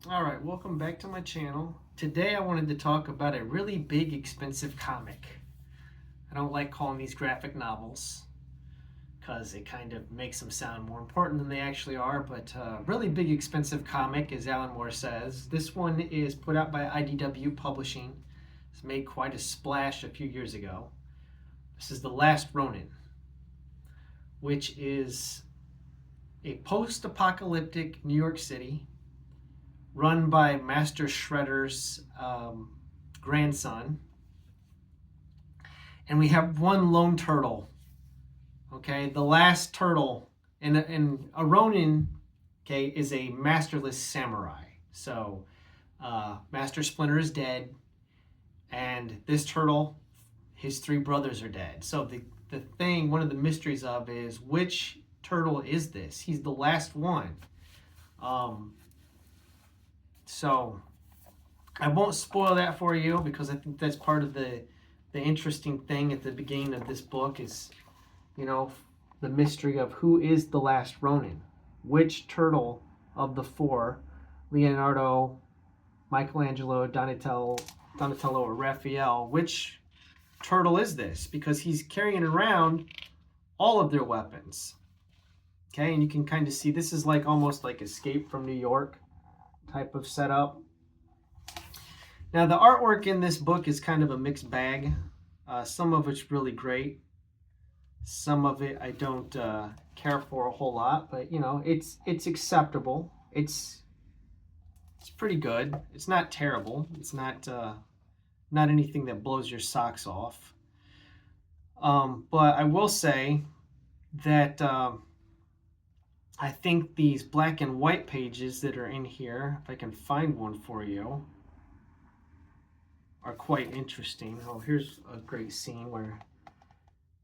Alright, welcome back to my channel. Today I wanted to talk about a really big, expensive comic. I don't like calling these graphic novels because it kind of makes them sound more important than they actually are, but really big, expensive comic, as Alan Moore says. This one is put out by IDW Publishing. It's made quite a splash a few years ago. This is The Last Ronin, which is a post-apocalyptic New York City run by Master Shredder's grandson. And we have one lone turtle. Okay, the last turtle. And a Ronin, okay, is a masterless samurai. So Master Splinter is dead, and this turtle, his three brothers are dead. So the thing, one of the mysteries of is which turtle is this? He's the last one. So I won't spoil that for you because I think that's part of the interesting thing at the beginning of this book is, the mystery of who is the last Ronin. Which turtle of the four, Leonardo, Michelangelo, Donatello, or Raphael, which turtle is this? Because he's carrying around all of their weapons. Okay, and you can kind of see this is like almost like Escape from New York type of setup. Now the artwork in this book is kind of a mixed bag. Some of it's really great. Some of it I don't care for a whole lot, but it's acceptable. It's pretty good. It's not terrible. It's not anything that blows your socks off. But I will say that I think these black and white pages that are in here, if I can find one for you, are quite interesting. Oh, here's a great scene where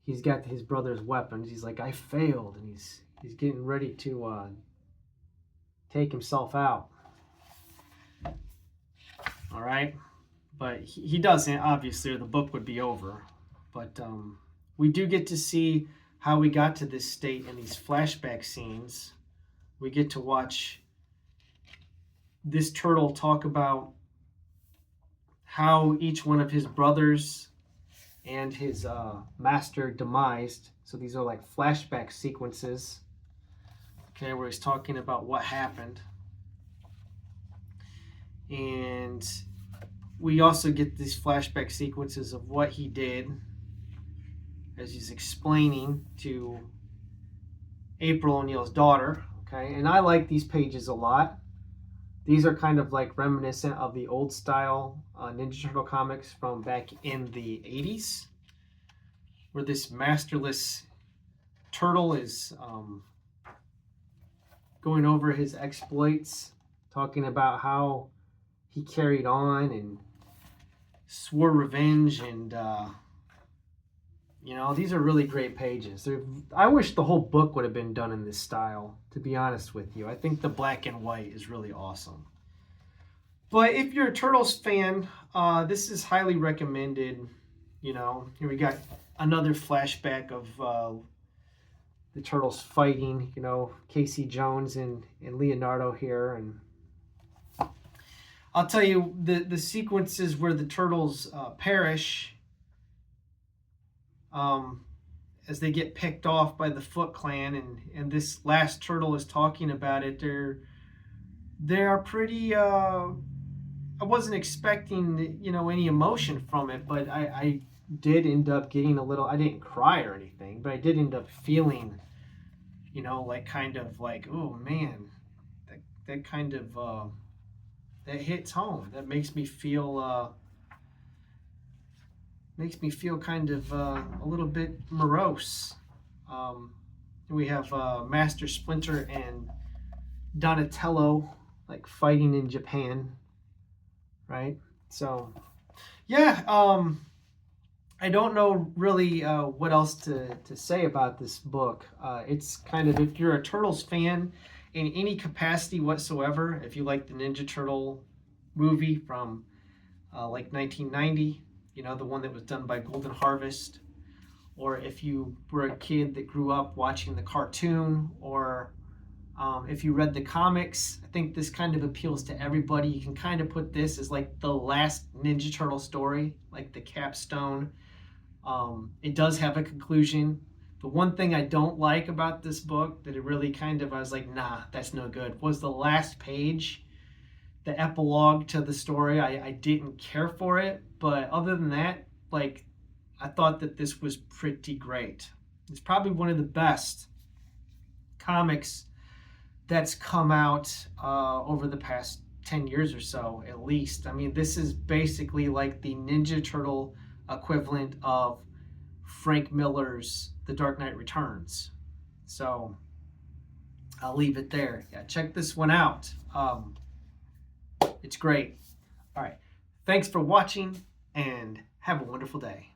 he's got his brother's weapons. He's like, I failed, and he's getting ready to take himself out. All right, but he doesn't, obviously, or the book would be over. But we do get to see how we got to this state in these flashback scenes. We get to watch this turtle talk about how each one of his brothers and his master demised. So these are like flashback sequences, okay, where he's talking about what happened. And we also get these flashback sequences of what he did as he's explaining to April O'Neil's daughter. Okay, and I like these pages a lot. These are kind of like reminiscent of the old style Ninja Turtle comics from back in the 80s, where this masterless turtle is going over his exploits, talking about how he carried on and swore revenge, and these are really great pages. I wish the whole book would have been done in this style, to be honest with you. I think the black and white is really awesome. But if you're a Turtles fan, this is highly recommended. Here we got another flashback of the Turtles fighting, Casey Jones and Leonardo here. And I'll tell you, the sequences where the Turtles perish as they get picked off by the Foot Clan, and this last turtle is talking about it. They are pretty. I wasn't expecting any emotion from it, but I did end up getting a little. I didn't cry or anything, but I did end up feeling, like kind of like, oh man, that kind of that hits home. That makes me feel. Makes me feel kind of a little bit morose. We have Master Splinter and Donatello like fighting in Japan, right? So, yeah, I don't know really what else to say about this book. It's kind of, if you're a Turtles fan in any capacity whatsoever, if you like the Ninja Turtle movie from like 1990, the one that was done by Golden Harvest, or if you were a kid that grew up watching the cartoon, or If you read the comics, I think this kind of appeals to everybody. You can kind of put this as like the last Ninja Turtle story, like the capstone. It does have a conclusion. The one thing I don't like about this book that it really kind of, I was like, nah, that's no good, was the last page, the epilogue to the story. I didn't care for it, but other than that, like, I thought that this was pretty great. It's probably one of the best comics that's come out over the past 10 years or so, at least. I mean, this is basically like the Ninja Turtle equivalent of Frank Miller's The Dark Knight Returns. So I'll leave it there. Yeah, check this one out. It's great. All right. Thanks for watching and have a wonderful day.